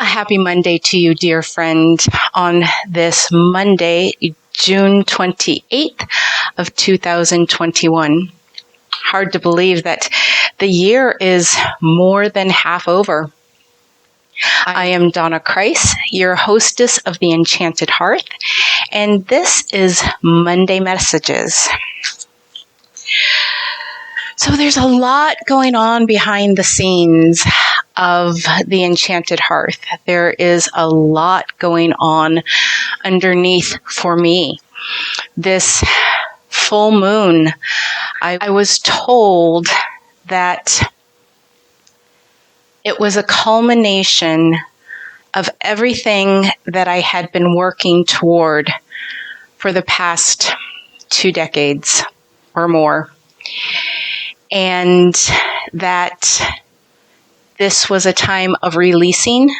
A happy Monday to you, dear friend, on this Monday, June 28th of 2021. Hard to believe that the year is more than half over. I am Donna Kreis, your hostess of the Enchanted Hearth, and this is Monday Messages. So there's a lot going on behind the scenes of the Enchanted Hearth. There is a lot going on underneath for me. This full moon, I was told that it was a culmination of everything that I had been working toward for the past 2 decades or more. And that this was a time of releasing,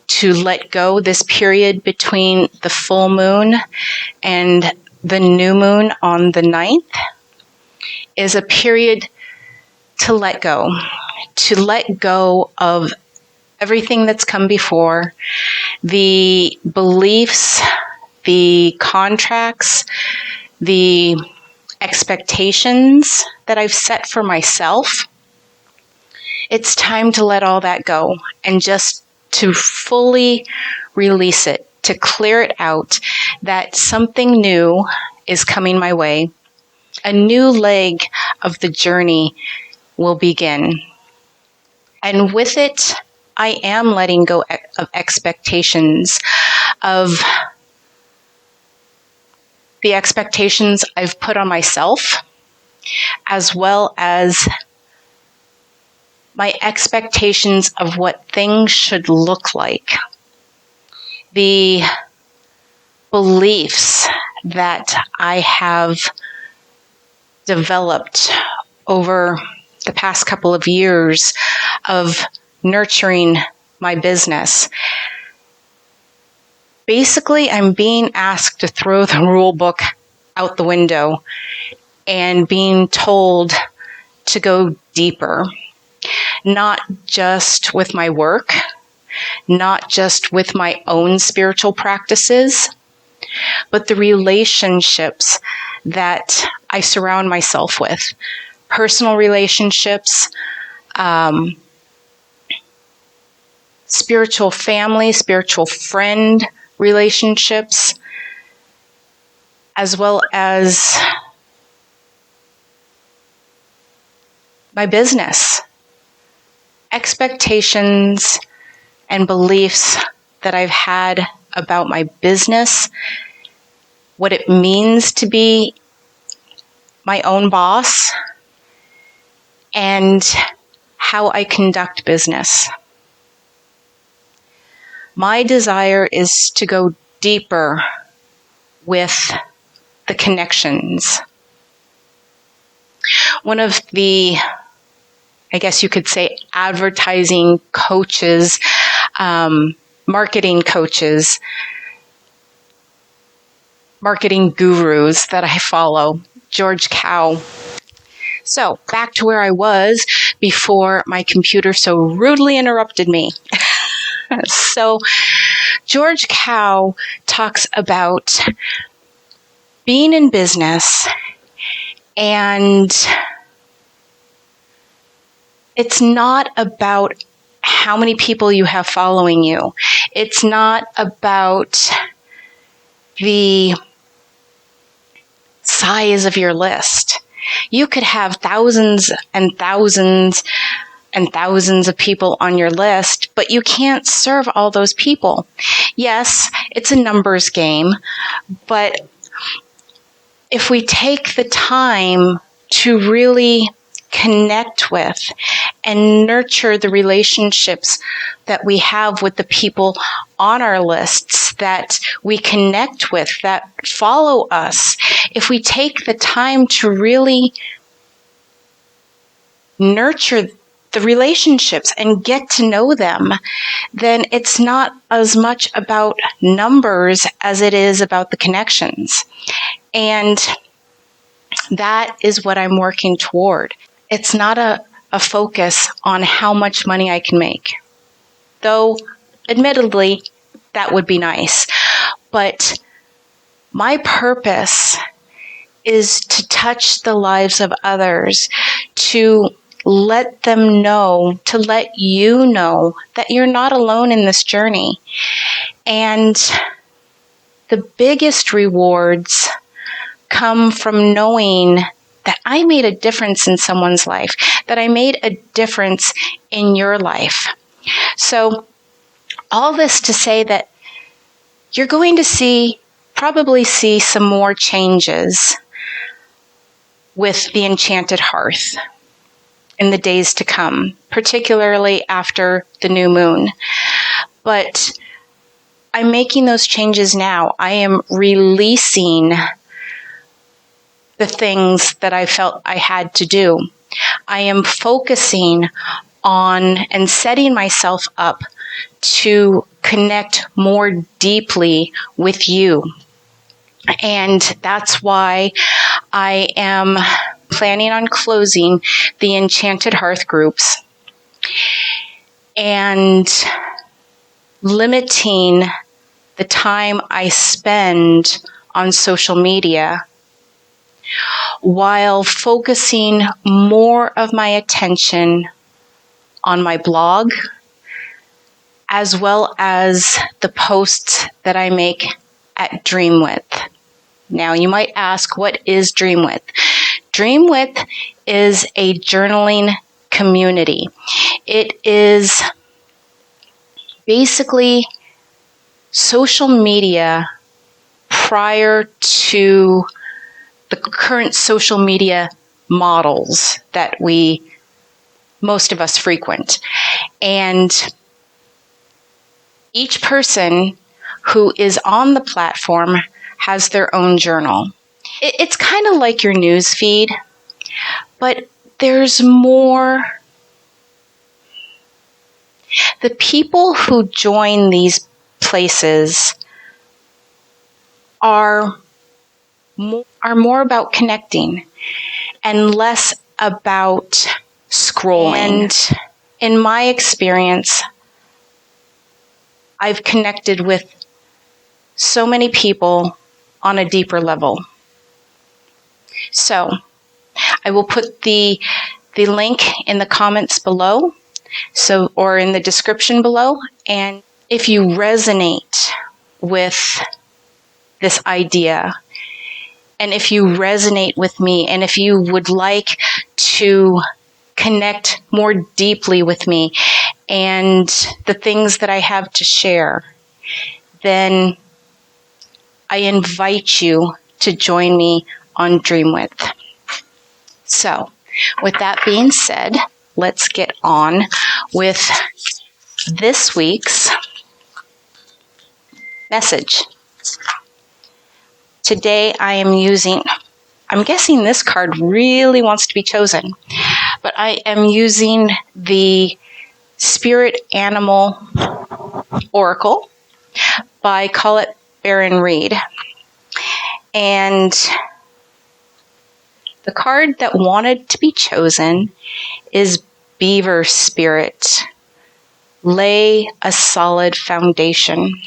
to let go. This period between the full moon and the new moon on the 9th is a period to let go of everything that's come before, the beliefs, the contracts, the expectations that I've set for myself. It's time to let all that go and just to fully release it, to clear it out, that something new is coming my way. A new leg of the journey will begin. And with it, I am letting go of expectations, of the expectations I've put on myself, as well as my expectations of what things should look like. The beliefs that I have developed over the past couple of years of nurturing my business. Basically, I'm being asked to throw the rule book out the window and being told to go deeper, not just with my work, not just with my own spiritual practices, but the relationships that I surround myself with, personal relationships, spiritual family, spiritual friend relationships, as well as my business. Expectations and beliefs that I've had about my business, what it means to be my own boss, and how I conduct business. My desire is to go deeper with the connections. One of the, I guess you could say, advertising coaches, marketing coaches, marketing gurus that I follow, George Cow. So back to where I was before my computer so rudely interrupted me. So George Cow talks about being in business, and it's not about how many people you have following you. It's not about the size of your list. You could have thousands and thousands and thousands of people on your list, but you can't serve all those people. Yes, it's a numbers game, but if we take the time to really connect with and nurture the relationships that we have with the people on our lists, that we connect with, that follow us, if we take the time to really nurture the relationships and get to know them, then it's not as much about numbers as it is about the connections. And that is what I'm working toward. It's not a focus on how much money I can make. Though admittedly, that would be nice. But my purpose is to touch the lives of others, to let them know, to let you know that you're not alone in this journey. And the biggest rewards come from knowing that I made a difference in someone's life, that I made a difference in your life. So all this to say that you're going to probably see some more changes with the Enchanted Hearth in the days to come, particularly after the new moon. But I'm making those changes now. I am releasing the things that I felt I had to do. I am focusing on and setting myself up to connect more deeply with you. And that's why I am planning on closing the Enchanted Hearth groups and limiting the time I spend on social media while focusing more of my attention on my blog as well as the posts that I make at Dreamwidth. Now, you might ask, what is Dreamwidth? Dreamwidth is a journaling community. It is basically social media prior to the current social media models that most of us frequent. And each person who is on the platform has their own journal. It's kind of like your news feed, but there's more. The people who join these places are more about connecting and less about scrolling. And in my experience, I've connected with so many people on a deeper level. So I will put the link in the comments below, or in the description below. And if you resonate with this idea, and if you resonate with me, and if you would like to connect more deeply with me and the things that I have to share, then I invite you to join me on Dreamwidth. So, with that being said, let's get on with this week's message. Today I'm guessing this card really wants to be chosen, but I am using the Spirit Animal Oracle by Colette Baron Reed. And the card that wanted to be chosen is Beaver Spirit. Lay a solid foundation.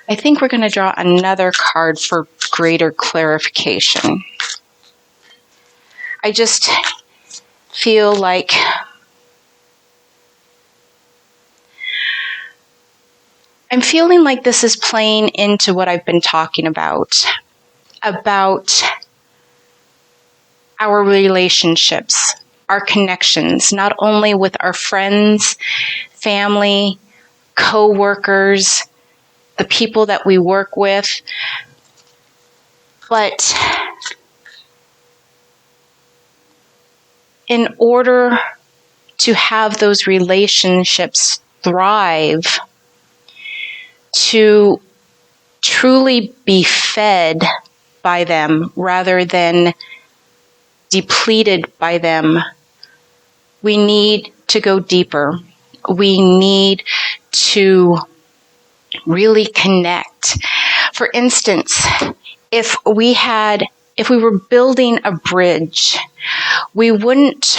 I think we're going to draw another card for greater clarification. I just feel like I'm feeling like this is playing into what I've been talking about our relationships, our connections, not only with our friends, family, co-workers, the people that we work with, but in order to have those relationships thrive, to truly be fed by them rather than depleted by them, we need to go deeper. We need to really connect. For instance, if we were building a bridge, we wouldn't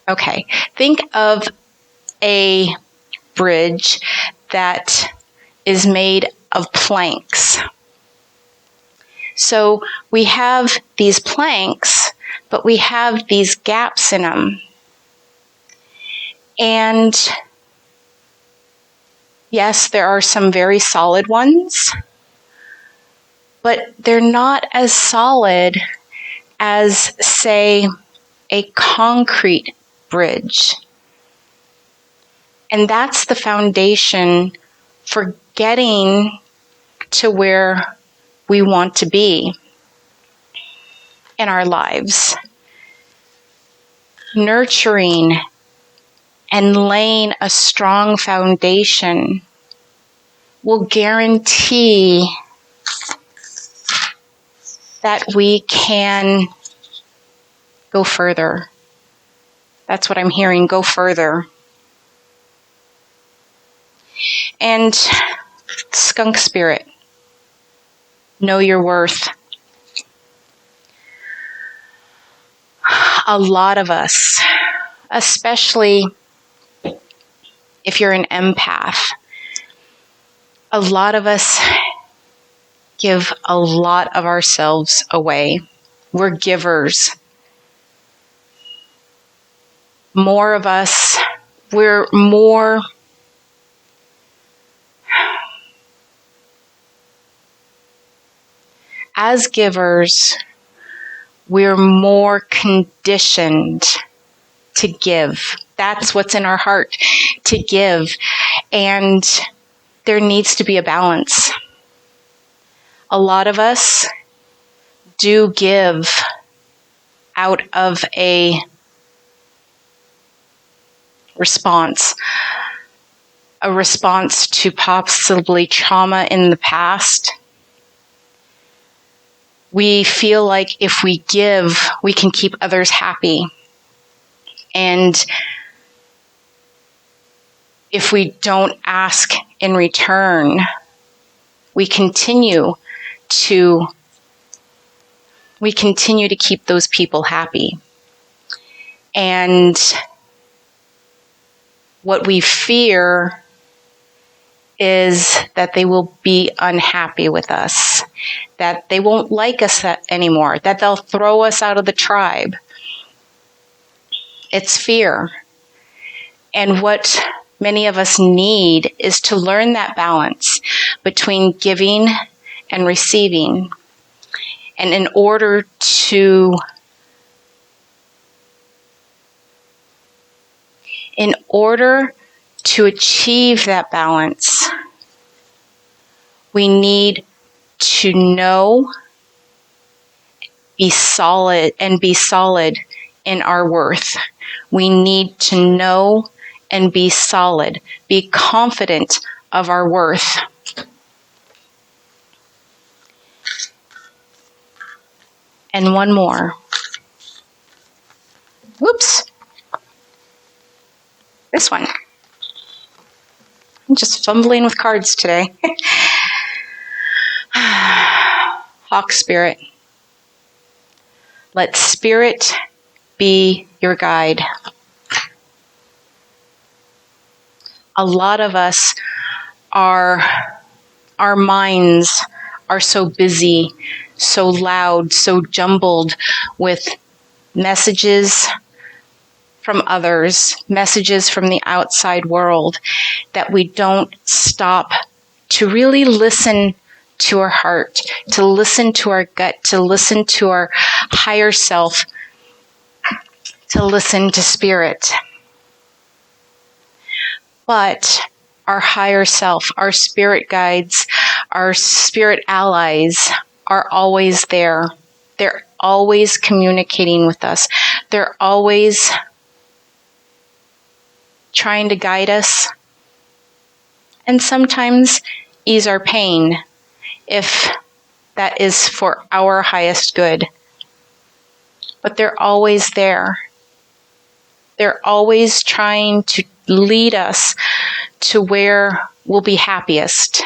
Okay, think of a bridge that is made of planks. So we have these planks, but we have these gaps in them. And yes, there are some very solid ones, but they're not as solid as, say, a concrete bridge. And that's the foundation for getting to where we want to be in our lives. Nurturing and laying a strong foundation will guarantee that we can go further. That's what I'm hearing, go further. And skunk spirit, know your worth. A lot of us, especially if you're an empath, a lot of us give a lot of ourselves away. We're givers. More of us, we're more as givers, we're more conditioned to give. That's what's in our heart, to give. And there needs to be a balance. A lot of us do give out of a response to possibly trauma in the past. We feel like if we give, we can keep others happy. And if we don't ask in return, we continue to keep those people happy. And what we fear is that they will be unhappy with us, that they won't like us anymore, that they'll throw us out of the tribe. It's fear. And what many of us need is to learn that balance between giving and receiving. And in order to achieve that balance, we need to know, be solid in our worth. We need to know and be solid, be confident of our worth. And one more. Whoops. This one. I'm just fumbling with cards today. Hawk spirit. Let spirit be your guide. A lot of us our minds are so busy, so loud, so jumbled with messages from others, messages from the outside world, that we don't stop to really listen to our heart, to listen to our gut, to listen to our higher self, to listen to spirit. But our higher self, our spirit guides, our spirit allies are always there. They're always communicating with us. They're always trying to guide us and sometimes ease our pain if that is for our highest good. But they're always there. They're always trying to lead us to where we'll be happiest,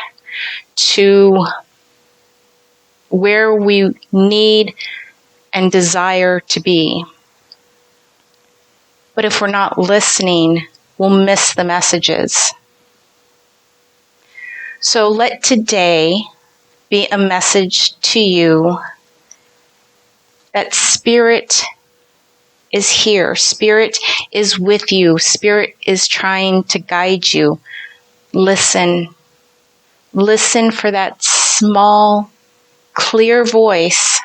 to where we need and desire to be. But if we're not listening, we'll miss the messages. So let today be a message to you that Spirit is here. Spirit is with you. Spirit is trying to guide you. Listen. Listen for that small, clear voice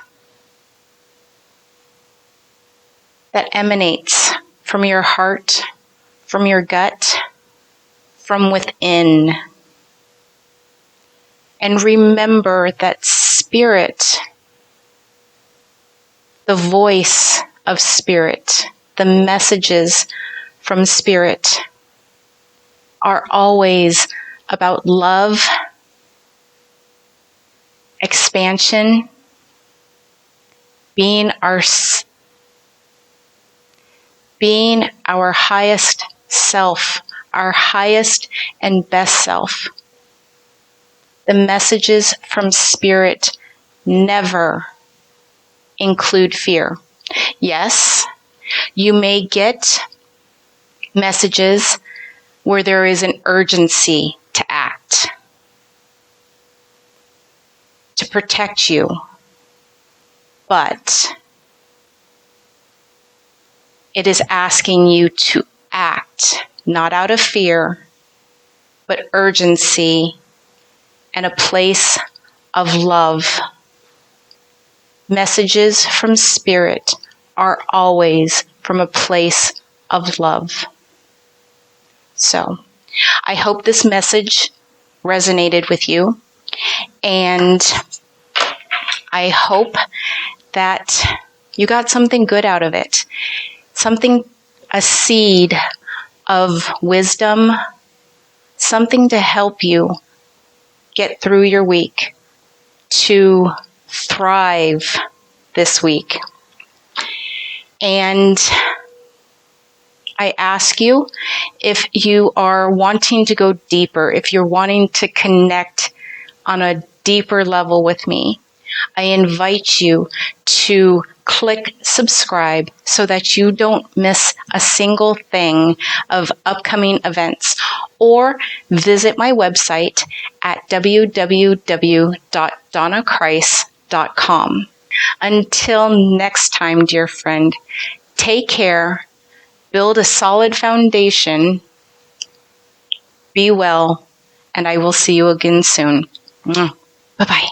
that emanates from your heart, from your gut, from within. And remember that Spirit, the voice of Spirit, the messages from Spirit are always about love, expansion, being our highest self, our highest and best self. The messages from Spirit never include fear. Yes, you may get messages where there is an urgency to act, to protect you, but it is asking you to act, not out of fear, but urgency and a place of love. Messages from Spirit are always from a place of love. So, I hope this message resonated with you, and I hope that you got something good out of it. A seed of wisdom, something to help you get through your week, to thrive this week. And I ask you, if you are wanting to go deeper, if you're wanting to connect on a deeper level with me, I invite you to click subscribe so that you don't miss a single thing of upcoming events, or visit my website at www.donnachrist.com. Until next time, dear friend, take care, build a solid foundation, be well, and I will see you again soon. Bye-bye.